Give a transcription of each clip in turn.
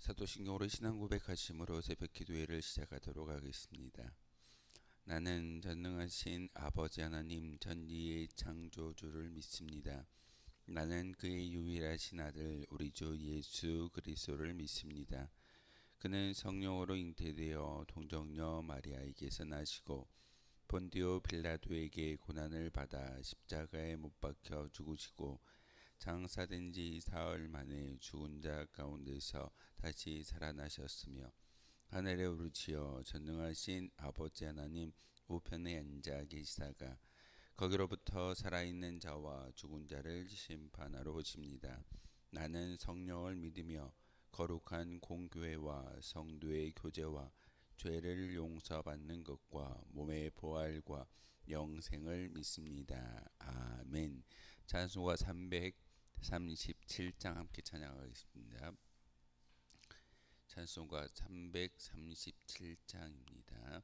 사도신경으로 신앙 고백하심으로 새벽 기도회를 시작하도록 하겠습니다. 나는 전능하신 아버지 하나님 전지의 창조주를 믿습니다. 나는 그의 유일하신 아들 우리 주 예수 그리스도를 믿습니다. 그는 성령으로 잉태되어 동정녀 마리아에게서 나시고 본디오 빌라도에게 고난을 받아 십자가에 못 박혀 죽으시고 장사된 지 사흘 만에 죽은 자 가운데서 다시 살아나셨으며 하늘에 오르시어 전능하신 아버지 하나님 우편에 앉아 계시다가 거기로부터 살아있는 자와 죽은 자를 심판하러 오십니다. 나는 성령을 믿으며 거룩한 공교회와 성도의 교제와 죄를 용서받는 것과 몸의 부활과 영생을 믿습니다. 아멘. 찬송가 337장 함께 찬양하겠습니다. 찬송가 337장입니다.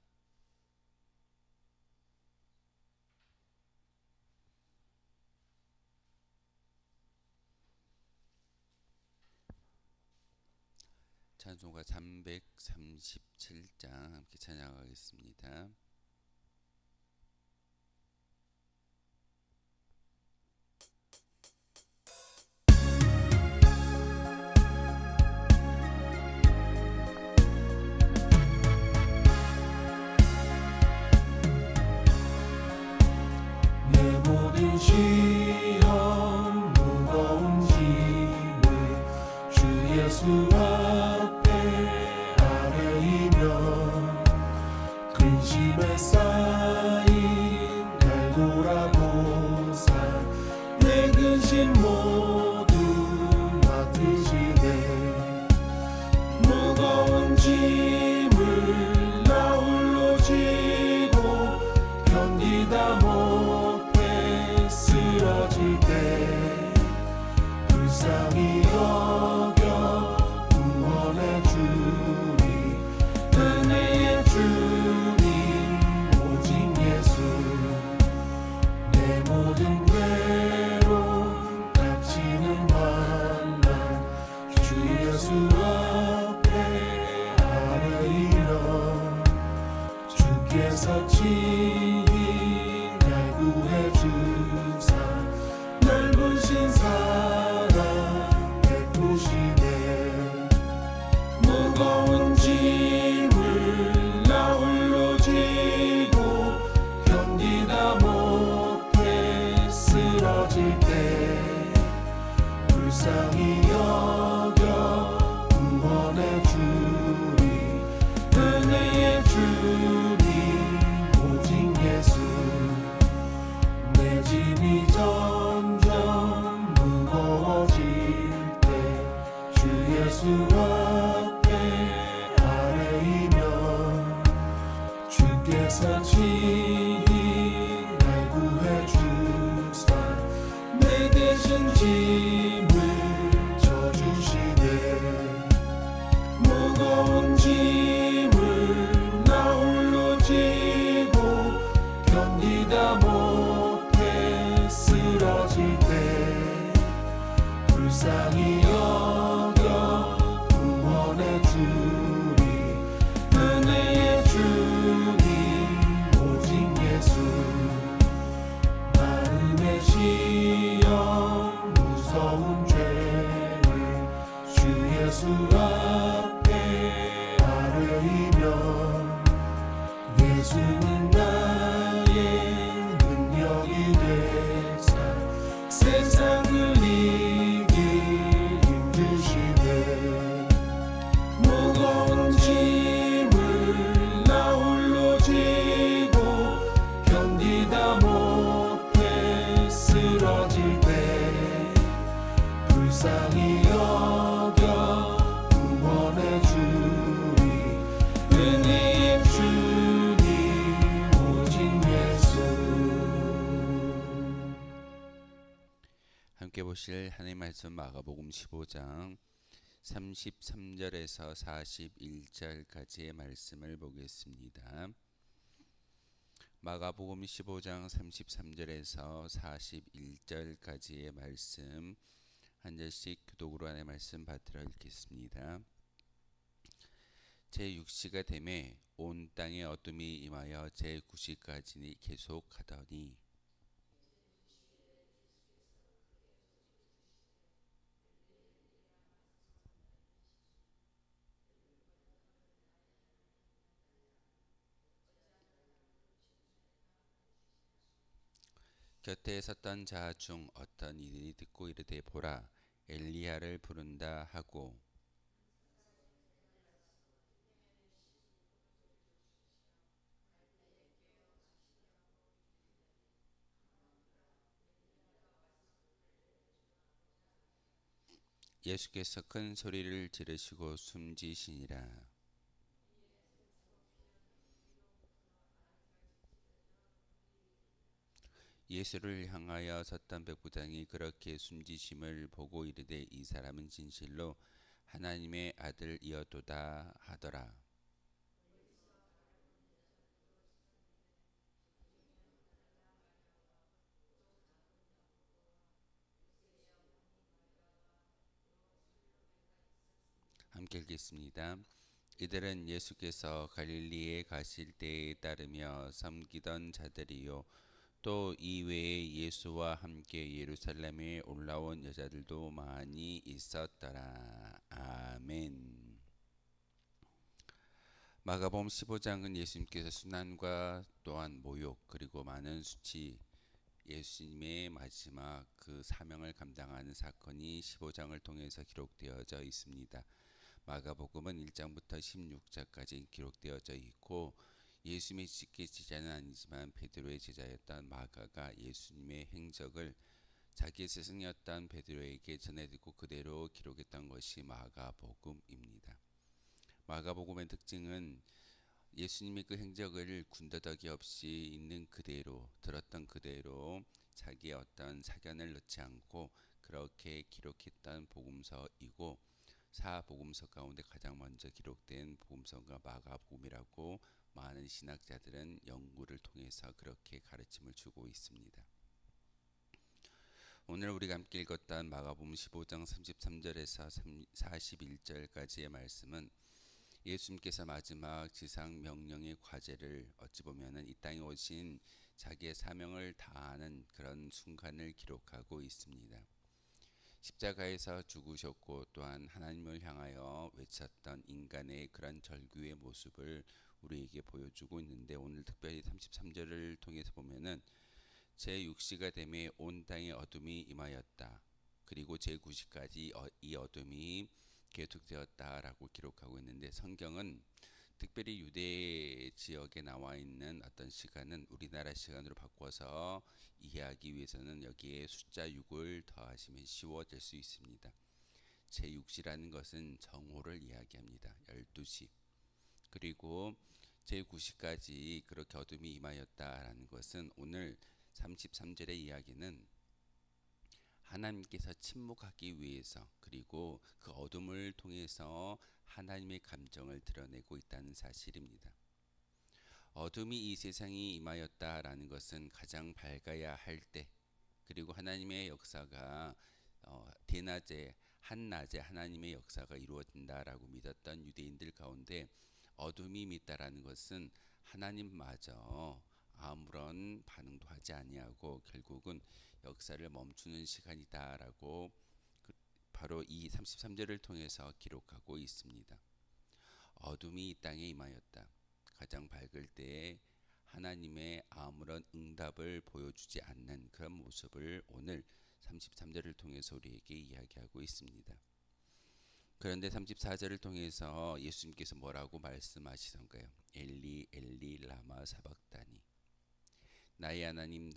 찬송가 337장 함께 찬양하겠습니다. 내 모든 시험 무거운 짐을 주 예수 앞에 아뢰이며 근심에 쌓인 날 돌아보사 내 근심 모두 맡으시네. 무거운 짐을 나 홀로 지고 견디다 못해 쓰러질 때 불쌍히 여겨 구원해 주리. 은혜의 주님 오직 예수. 내 모든 괴로움 닥치는 환난 주 예수 앞에 아뢰이며 주께서 친히 날 구해 주사 넓으신 사랑 베푸시네. 무거운 짐을 나 홀로 지고 견디다 못해 쓰러질 때 불쌍히 여겨 구원해 주리. 은혜의 주님 오직 예수. 내 짐이 점점 무거워질 때 주 예수 앞에 아뢰이며 주께서 친히 날 구해 주사 내 대신 짐을 져주시네. 무거운 짐을 나 홀로 지고 견디다 못해 쓰러질 때 불쌍히 여겨 구원해 주리. 은혜의 주님 오직 예수. 마음의 시험 무서운 죄를 주 예수 앞에 아뢰이며 예수는 나의 능력이 되사 세상을 이길 힘 주시네. 무거운 짐을 나 홀로 지고 견디다 못해 쓰러질 때 불쌍히 여겨 구원해 주리. 은혜의 주님 오직 예수. 함께 보실 하나님의 말씀 마가복음 15장 33절에서 41절까지의 말씀을 보겠습니다. 마가복음 15장 33절에서 41절까지의 말씀 한 절씩 교독으로 하나님의 말씀 받들어 읽겠습니다. 제6시가 되매 온 땅에 어둠이 임하여 제9시까지 계속하더니 곁에 섰던 자 중 어떤 이들이 듣고 이르되 보라 엘리야를 부른다 하고 예수께서 큰 소리를 지르시고 숨지시니라. 예수를 향하여 섰던 백부장이 그렇게 숨지심을 보고 이르되 이 사람은 진실로 하나님의 아들이었도다 하더라. 함께 읽겠습니다. 이들은 예수께서 갈릴리에 가실 때에 따르며 섬기던 자들이요 또 이외에 예수와 함께 예루살렘에 올라온 여자들도 많이 있었더라. 아멘. 마가복음 15장은 예수님께서 순환과 또한 모욕 그리고 많은 수치 예수님의 마지막 그 사명을 감당하는 사건이 15장을 통해서 기록되어져 있습니다. 마가복음은 1장부터 16장까지 기록되어져 있고 예수님의 직계 제자는 아니지만 베드로의 제자였던 마가가 예수님의 행적을 자기 스승이었던 베드로에게 전해듣고 그대로 기록했던 것이 마가복음입니다. 마가복음의 특징은 예수님의 그 행적을 군더더기 없이 있는 그대로 들었던 그대로 자기의 어떤 사견을 넣지 않고 그렇게 기록했던 복음서이고 사복음서 가운데 가장 먼저 기록된 복음서가 마가복음이라고 많은 신학자들은 연구를 통해서 그렇게 가르침을 주고 있습니다. 오늘 우리가 함께 읽었던 마가복음 15장 33절에서 41절까지의 말씀은 예수님께서 마지막 지상 명령의 과제를 어찌 보면은 이 땅에 오신 자기의 사명을 다하는 그런 순간을 기록하고 있습니다. 십자가에서 죽으셨고 또한 하나님을 향하여 외쳤던 인간의 그런 절규의 모습을 우리에게 보여주고 있는데 오늘 특별히 33절을 통해서 보면은 제6시가 되매 온 땅에 어둠이 임하였다. 그리고 제9시까지 이 어둠이 계속되었다라고 기록하고 있는데 성경은 특별히 유대 지역에 나와 있는 어떤 시간은 우리나라 시간으로 바꿔서 이해하기 위해서는 여기에 숫자 6을 더하시면 쉬워질 수 있습니다. 제6시라는 것은 정오를 이야기합니다. 12시. 그리고 제9시까지 그렇게 어둠이 임하였다라는 것은 오늘 33절의 이야기는 하나님께서 침묵하기 위해서 그리고 그 어둠을 통해서 하나님의 감정을 드러내고 있다는 사실입니다. 어둠이 이 세상에 임하였다라는 것은 가장 밝아야 할 때 그리고 하나님의 역사가 대낮에 한낮에 하나님의 역사가 이루어진다라고 믿었던 유대인들 가운데 어둠이 있다라는 것은 하나님마저 아무런 반응도 하지 아니하고 결국은 역사를 멈추는 시간이다라고 바로 이 33절을 통해서 기록하고 있습니다. 어둠이 이 땅에 임하였다. 가장 밝을 때에 하나님의 아무런 응답을 보여주지 않는 그런 모습을 오늘 33절을 통해서 우리에게 이야기하고 있습니다. 그런데 34절을 통해서 예수님께서 뭐라고 말씀하시던가요? 엘리 엘리 라마 사박다니 나의 하나님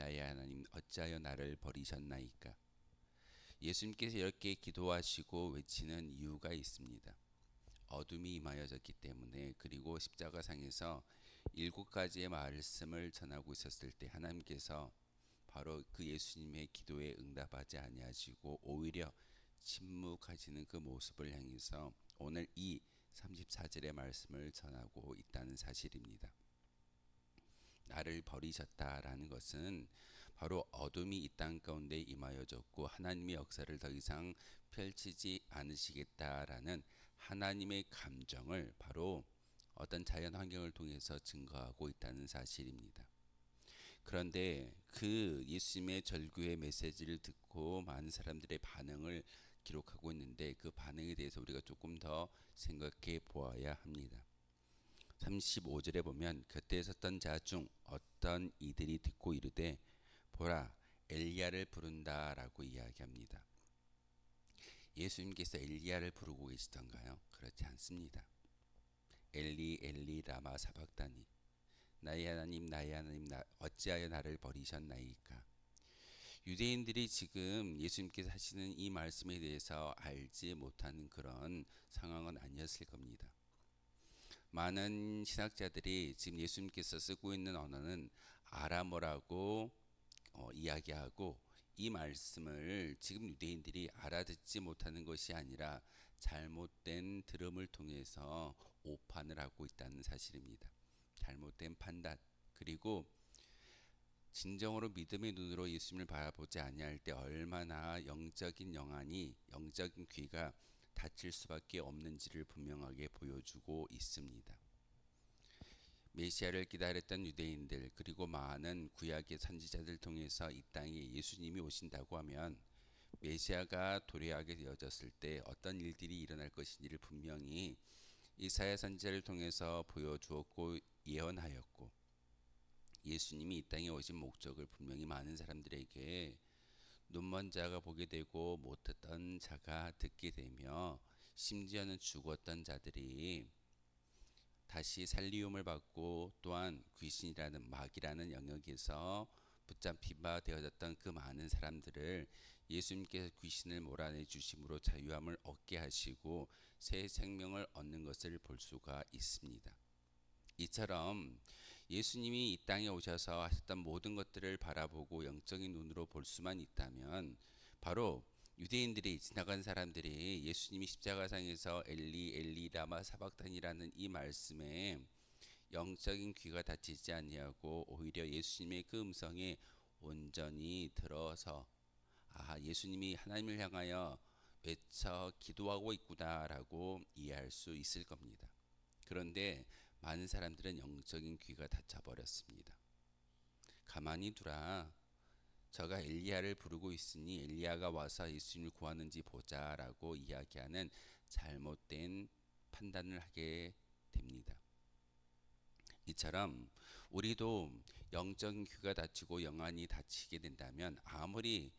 어찌하여 나를 버리셨나이까. 예수님께서 이렇게 기도하시고 외치는 이유가 있습니다. 어둠이 임하여졌기 때문에 그리고 십자가상에서 7가지의 말씀을 전하고 있었을 때 하나님께서 바로 그 예수님의 기도에 응답하지 아니하시고 오히려 침묵하시는 그 모습을 향해서 오늘 이 34절의 말씀을 전하고 있다는 사실입니다. 나를 버리셨다라는 것은 바로 어둠이 이 땅 가운데 임하여졌고 하나님의 역사를 더 이상 펼치지 않으시겠다라는 하나님의 감정을 바로 어떤 자연 환경을 통해서 증거하고 있다는 사실입니다. 그런데 그 예수님의 절규의 메시지를 듣고 많은 사람들의 반응을 기록하고 있는데 그 반응에 대해서 우리가 조금 더 생각해 보아야 합니다. 35절에 보면 곁에 섰던 자 중 어떤 이들이 듣고 이르되 보라 엘리야를 부른다라고 이야기합니다. 예수님께서 엘리야를 부르고 계시던가요? 그렇지 않습니다. 엘리 엘리 라마 사박다니 나의 하나님 어찌하여 나를 버리셨나이까. 유대인들이 지금 예수님께서 하시는 이 말씀에 대해서 알지 못하는 그런 상황은 아니었을 겁니다. 많은 신학자들이 지금 예수님께서 쓰고 있는 언어는 아람어라고 이야기하고 이 말씀을 지금 유대인들이 알아듣지 못하는 것이 아니라 잘못된 들음을 통해서 오판을 하고 있다는 사실입니다. 잘못된 판단, 그리고 진정으로 믿음의 눈으로 예수님을 바라보지 아니할 때 얼마나 영적인 영안이, 영적인 귀가 닫힐 수밖에 없는지를 분명하게 보여주고 있습니다. 메시아를 기다렸던 유대인들, 그리고 많은 구약의 선지자들 통해서 이 땅에 예수님이 오신다고 하면 메시아가 도래하게 되어졌을 때 어떤 일들이 일어날 것인지를 분명히 이사야 선지자를 통해서 보여주었고 예언하였고, 예수님이 이 땅에 오신 목적을 분명히 많은 사람들에게 눈먼 자가 보게 되고 못 듣던 자가 듣게 되며 심지어는 죽었던 자들이 다시 살리움을 받고 또한 귀신이라는 마귀라는 영역에서 붙잡힌 바 되어졌던 그 많은 사람들을 예수님께서 귀신을 몰아내 주심으로 자유함을 얻게 하시고 새 생명을 얻는 것을 볼 수가 있습니다. 이처럼 예수님이 이 땅에 오셔서 하셨던 모든 것들을 바라보고 영적인 눈으로 볼 수만 있다면 바로 유대인들이, 지나간 사람들이 예수님이 십자가상에서 엘리 엘리 라마 사박단이라는 이 말씀에 영적인 귀가 닫히지 아니하고 오히려 예수님의 그 음성에 온전히 들어서 예수님이 하나님을 향하여 외쳐 기도하고 있구나라고 이해할 수 있을 겁니다. 그런데 많은 사람들은 영적인 귀가 닫혀버렸습니다. 가만히 두라, 저가 엘리야를 부르고 있으니 엘리야가 와서 예수님을 구하는지 보자라고 이야기하는 잘못된 판단을 하게 됩니다. 이처럼 우리도 영적인 귀가 닫히고 영안이 닫히게 된다면 아무리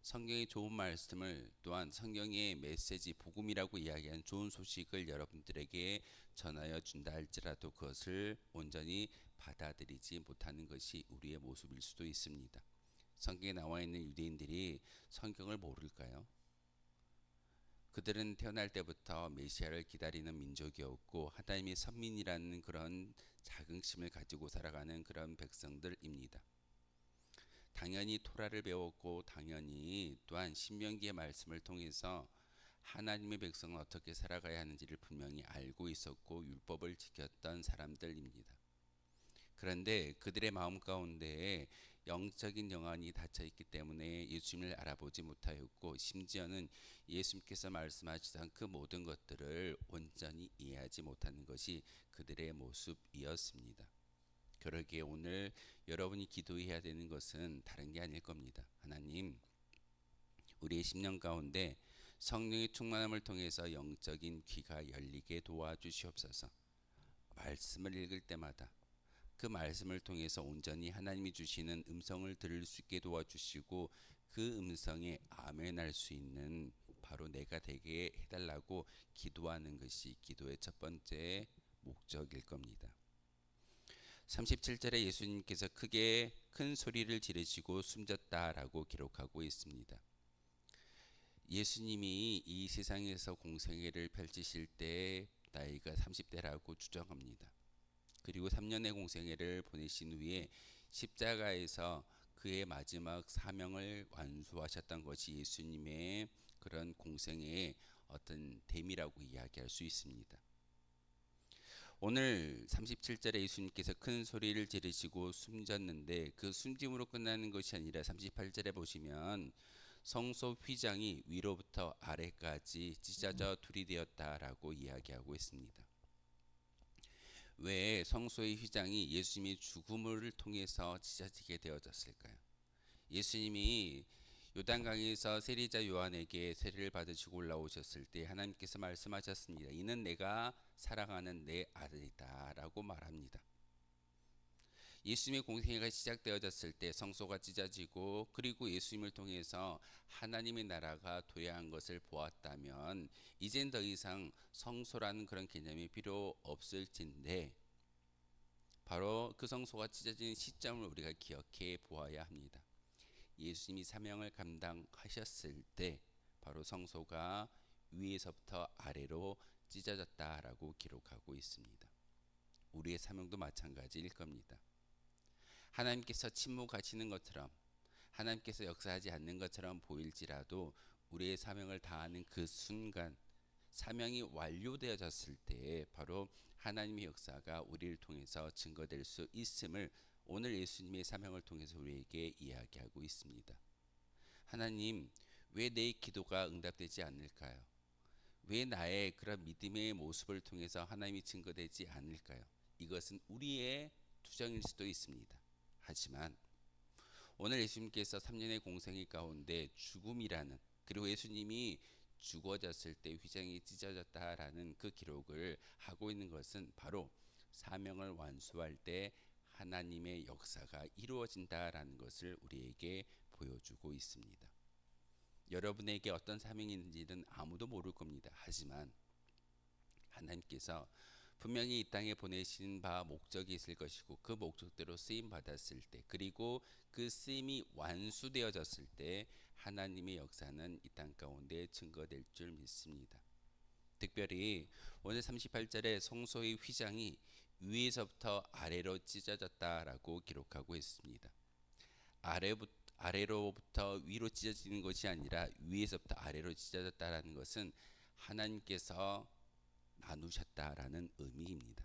성경의 좋은 말씀을, 또한 성경의 메시지, 복음이라고 이야기한 좋은 소식을 여러분들에게 전하여 준다 할지라도 그것을 온전히 받아들이지 못하는 것이 우리의 모습일 수도 있습니다. 성경에 나와 있는 유대인들이 성경을 모를까요? 그들은 태어날 때부터 메시아를 기다리는 민족이었고 하나님의 선민이라는 그런 자긍심을 가지고 살아가는 그런 백성들입니다. 당연히 토라를 배웠고 당연히 또한 신명기의 말씀을 통해서 하나님의 백성은 어떻게 살아가야 하는지를 분명히 알고 있었고 율법을 지켰던 사람들입니다. 그런데 그들의 마음 가운데에 영적인 영안이 닫혀 있기 때문에 예수님을 알아보지 못하였고 심지어는 예수님께서 말씀하시던 그 모든 것들을 온전히 이해하지 못하는 것이 그들의 모습이었습니다. 그러기에 오늘 여러분이 기도해야 되는 것은 다른 게 아닐 겁니다. 하나님, 우리의 심령 가운데 성령의 충만함을 통해서 영적인 귀가 열리게 도와주시옵소서. 말씀을 읽을 때마다 그 말씀을 통해서 온전히 하나님이 주시는 음성을 들을 수 있게 도와주시고 그 음성에 아멘할 수 있는 바로 내가 되게 해달라고 기도하는 것이 기도의 첫 번째 목적일 겁니다. 37절에 예수님께서 크게 큰 소리를 지르시고 숨졌다라고 기록하고 있습니다. 예수님이 이 세상에서 공생애를 펼치실 때 나이가 30대라고 추정합니다. 그리고 3년의 공생애를 보내신 후에 십자가에서 그의 마지막 사명을 완수하셨던 것이 예수님의 그런 공생애의 어떤 됨이라고 이야기할 수 있습니다. 오늘 37절에 예수님께서 큰 소리를 지르시고 숨졌는데 그 숨짐으로 끝나는 것이 아니라 38절에 보시면 성소 휘장이 위로부터 아래까지 찢어져 둘이 되었다라고 이야기하고 있습니다. 왜 성소의 휘장이 예수님의 죽음을 통해서 찢어지게 되어졌을까요? 예수님이 요단강에서 세리자 요한에게 세례를 받으시고 올라오셨을 때 하나님께서 말씀하셨습니다. 이는 내가 사랑하는 내 아들이다 라고 말합니다. 예수님의 공생애가 시작되어졌을 때 성소가 찢어지고 그리고 예수님을 통해서 하나님의 나라가 도래한 것을 보았다면 이젠 더 이상 성소라는 그런 개념이 필요 없을진데 바로 그 성소가 찢어진 시점을 우리가 기억해 보아야 합니다. 예수님이 사명을 감당하셨을 때 바로 성소가 위에서부터 아래로 찢어졌다라고 기록하고 있습니다. 우리의 사명도 마찬가지일 겁니다. 하나님께서 침묵하시는 것처럼 하나님께서 역사하지 않는 것처럼 보일지라도 우리의 사명을 다하는 그 순간 사명이 완료되어졌을 때 바로 하나님의 역사가 우리를 통해서 증거될 수 있음을 오늘 예수님의 사명을 통해서 우리에게 이야기하고 있습니다. 하나님, 왜 내 기도가 응답되지 않을까요? 왜 나의 그런 믿음의 모습을 통해서 하나님이 증거되지 않을까요? 이것은 우리의 투정일 수도 있습니다. 하지만 오늘 예수님께서 3년의 공생애 가운데 죽음이라는 그리고 예수님이 죽어졌을 때 휘장이 찢어졌다라는 그 기록을 하고 있는 것은 바로 사명을 완수할 때 하나님의 역사가 이루어진다라는 것을 우리에게 보여주고 있습니다. 여러분에게 어떤 사명이 있는지는 아무도 모를 겁니다. 하지만 하나님께서 분명히 이 땅에 보내신 바 목적이 있을 것이고 그 목적대로 쓰임 받았을 때 그리고 그 쓰임이 완수되어졌을 때 하나님의 역사는 이 땅 가운데 증거될 줄 믿습니다. 특별히 오늘 38절에 성소의 휘장이 위에서부터 아래로 찢어졌다라고 기록하고 있습니다. 아래로부터 위로 찢어지는 것이 아니라 위에서부터 아래로 찢어졌다라는 것은 하나님께서 나누셨다라는 의미입니다.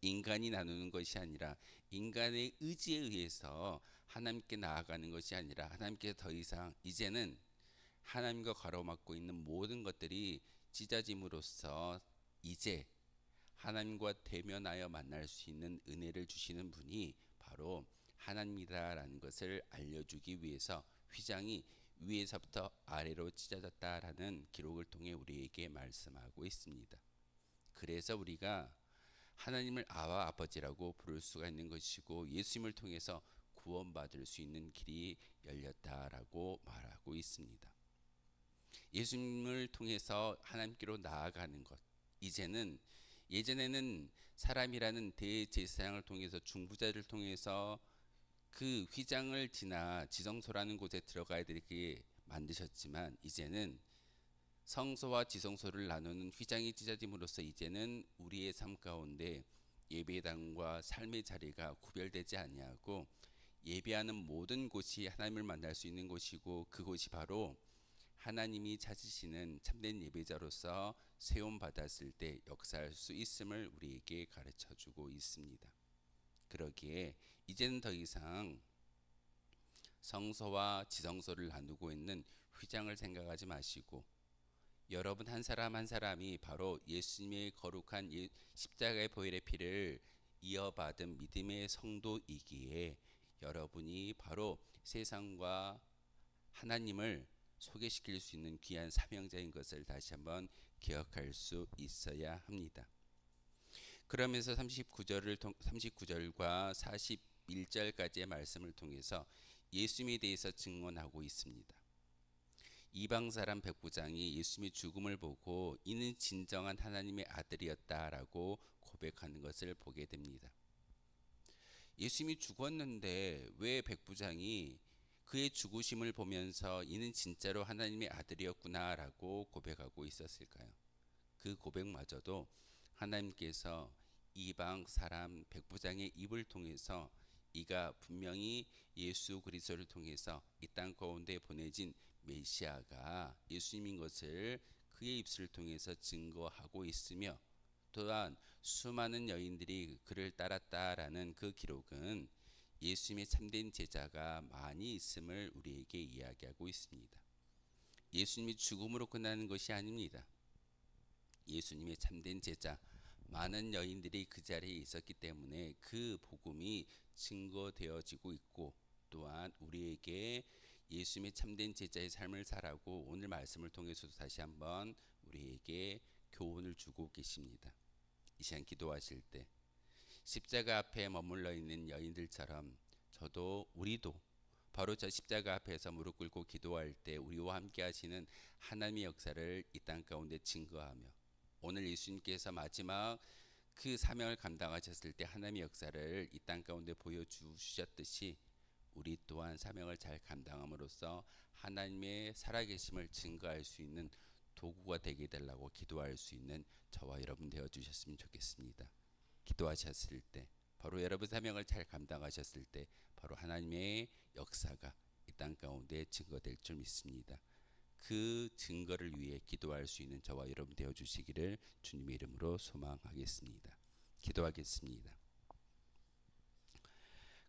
인간이 나누는 것이 아니라 인간의 의지에 의해서 하나님께 나아가는 것이 아니라 하나님께서 더 이상 이제는 하나님과 가로막고 있는 모든 것들이 찢어짐으로써 이제 하나님과 대면하여 만날 수 있는 은혜를 주시는 분이 바로 하나님이다라는 것을 알려주기 위해서 휘장이 위에서부터 아래로 찢어졌다라는 기록을 통해 우리에게 말씀하고 있습니다. 그래서 우리가 하나님을 아와 아버지라고 부를 수가 있는 것이고 예수님을 통해서 구원받을 수 있는 길이 열렸다라고 말하고 있습니다. 예수님을 통해서 하나님께로 나아가는 것 이제는 예전에는 사람이라는 대제사장을 통해서 중보자를 통해서 그 휘장을 지나 지성소라는 곳에 들어가야 되게 만드셨지만 이제는 성소와 지성소를 나누는 휘장이 찢어짐으로써 이제는 우리의 삶 가운데 예배당과 삶의 자리가 구별되지 아니하고 예배하는 모든 곳이 하나님을 만날 수 있는 곳이고 그곳이 바로 하나님이 찾으시는 참된 예배자로서 세움 받았을 때 역사할 수 있음을 우리에게 가르쳐 주고 있습니다. 그러기에 이제는 더 이상 성소와 지성소를 나누고 있는 휘장을 생각하지 마시고 여러분 한 사람 한 사람이 바로 예수님의 거룩한 십자가의 보혈의 피를 이어받은 믿음의 성도이기에 여러분이 바로 세상과 하나님을 소개시킬 수 있는 귀한 사명자인 것을 다시 한번 기억할 수 있어야 합니다. 그러면서 39절과 41절까지의 말씀을 통해서 예수님에 대해서 증언하고 있습니다. 이방 사람 백부장이 예수님의 죽음을 보고 이는 진정한 하나님의 아들이었다라고 고백하는 것을 보게 됩니다. 예수님이 죽었는데 왜 백부장이 그의 죽으심을 보면서 이는 진짜로 하나님의 아들이었구나라고 고백하고 있었을까요? 그 고백마저도 하나님께서 이방 사람 백부장의 입을 통해서 이가 분명히 예수 그리스도를 통해서 이 땅 가운데 보내진 메시아가 예수님인 것을 그의 입술을 통해서 증거하고 있으며 또한 수많은 여인들이 그를 따랐다라는 그 기록은 예수님의 참된 제자가 많이 있음을 우리에게 이야기하고 있습니다. 예수님이 죽음으로 끝나는 것이 아닙니다. 예수님의 참된 제자 많은 여인들이 그 자리에 있었기 때문에 그 복음이 증거되어지고 있고, 또한 우리에게 예수님의 참된 제자의 삶을 살아고 오늘 말씀을 통해서도 다시 한번 우리에게 교훈을 주고 계십니다. 이 시간 기도하실 때 십자가 앞에 머물러 있는 여인들처럼 우리도 바로 저 십자가 앞에서 무릎 꿇고 기도할 때 우리와 함께 하시는 하나님의 역사를 이 땅 가운데 증거하며, 오늘 예수님께서 마지막 그 사명을 감당하셨을 때 하나님의 역사를 이 땅 가운데 보여주셨듯이 우리 또한 사명을 잘 감당함으로써 하나님의 살아계심을 증거할 수 있는 도구가 되게 되려고 기도할 수 있는 저와 여러분 되어 주셨으면 좋겠습니다. 기도하셨을 때, 바로 여러분 사명을 잘 감당하셨을 때 바로 하나님의 역사가 이 땅 가운데 증거될 줄 믿습니다. 그 증거를 위해 기도할 수 있는 저와 여러분 되어 주시기를 주님의 이름으로 소망하겠습니다. 기도하겠습니다.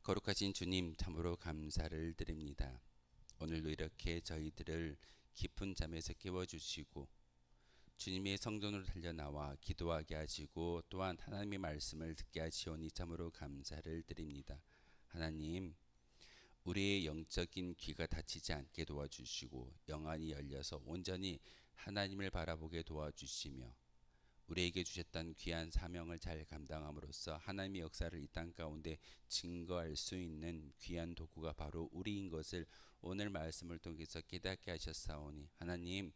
거룩하신 주님, 참으로 감사를 드립니다. 오늘도 이렇게 저희들을 깊은 잠에서 깨워주시고 주님의 성전으로 달려나와 기도하게 하시고 또한 하나님의 말씀을 듣게 하시오니 참으로 감사를 드립니다. 하나님, 우리의 영적인 귀가 닫히지 않게 도와주시고 영안이 열려서 온전히 하나님을 바라보게 도와주시며 우리에게 주셨던 귀한 사명을 잘 감당함으로써 하나님의 역사를 이 땅 가운데 증거할 수 있는 귀한 도구가 바로 우리인 것을 오늘 말씀을 통해서 깨닫게 하셨사오니, 하나님,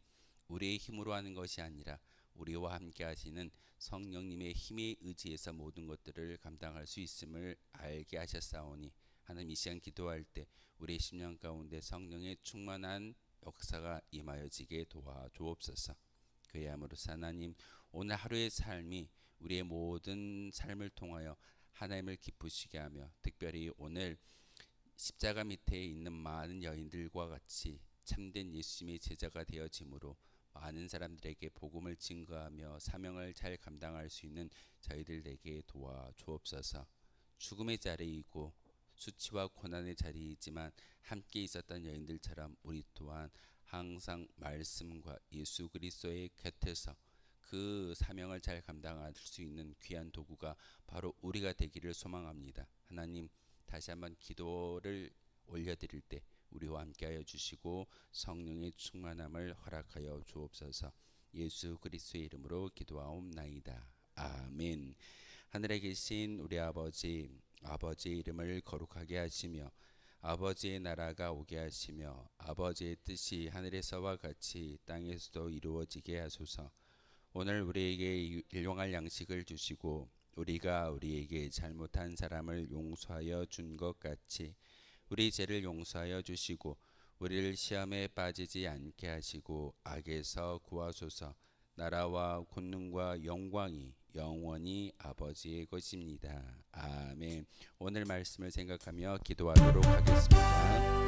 우리의 힘으로 하는 것이 아니라 우리와 함께 하시는 성령님의 힘에 의지해서 모든 것들을 감당할 수 있음을 알게 하셨사오니, 하나님, 이 시간 기도할 때 우리의 심령 가운데 성령의 충만한 역사가 임하여지게 도와주옵소서. 그야말로서 하나님, 오늘 하루의 삶이 우리의 모든 삶을 통하여 하나님을 기쁘시게 하며, 특별히 오늘 십자가 밑에 있는 많은 여인들과 같이 참된 예수님의 제자가 되어짐으로 많은 사람들에게 복음을 증거하며 사명을 잘 감당할 수 있는 저희들에게 도와주옵소서. 죽음의 자리이고 수치와 고난의 자리이지만 함께 있었던 여인들처럼 우리 또한 항상 말씀과 예수 그리스도의 곁에서 그 사명을 잘 감당할 수 있는 귀한 도구가 바로 우리가 되기를 소망합니다. 하나님, 다시 한번 기도를 올려드릴 때 우리와 함께하여 주시고 성령의 충만함을 허락하여 주옵소서. 예수 그리스도의 이름으로 기도하옵나이다. 아멘. 하늘에 계신 우리 아버지, 아버지의 이름을 거룩하게 하시며 아버지의 나라가 오게 하시며 아버지의 뜻이 하늘에서와 같이 땅에서도 이루어지게 하소서. 오늘 우리에게 일용할 양식을 주시고 우리가 우리에게 잘못한 사람을 용서하여 준 것 같이 우리 죄를 용서하여 주시고 우리를 시험에 빠지지 않게 하시고 악에서 구하소서. 나라와 권능과 영광이 영원히 아버지의 것입니다. 아멘. 오늘 말씀을 생각하며 기도하도록 하겠습니다.